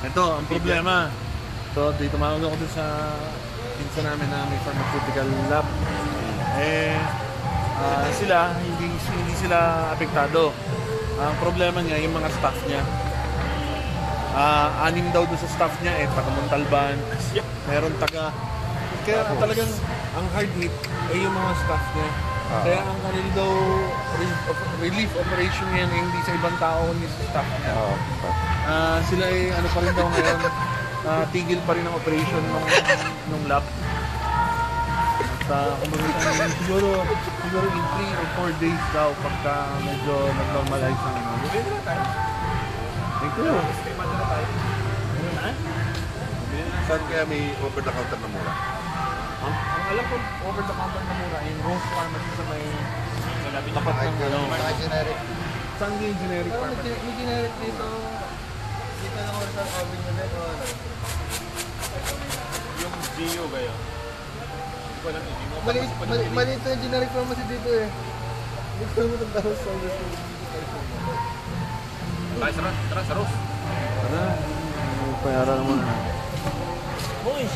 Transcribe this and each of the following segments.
Ito, ang problema. So, dito tumawag ako dun sa pinsa namin na may pharmaceutical lab. Sila, hindi sila apektado. Ang problema niya, yung mga staff niya. Anim daw doon sa staff niya, taga Montalban. Meron taga... Kaya talagang ang hard hit ay yung mga staff niya. Kaya ang kanil daw relief operation yan, hindi sa ibang tao, hindi sa staff niya. Sila ay ano pa rin daw ngayon, tigil pa rin ang operation ng lab. At siguro in 3 or 4 days daw pagka medyo nag-normalize ang ano. Thank you. Saan kaya may over the counter na mura? Ang alam ko over the counter na mura yung Rose Pharmacy sa may tapat ng ano. Generic. Saan yung generic pharmacy? May generic dito. Dito lang ako sa avenue na ito. Yung Gio ba yun? Maliit na generic pharmacy dito eh. Hindi ko naman ang daros sa gusto. Tara sa Rose. Tara, payara naman na. Boy!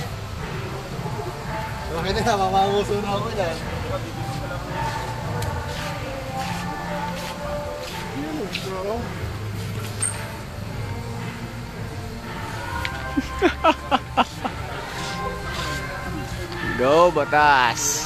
Okay na, mamamuso na ako yan. Go, Batas!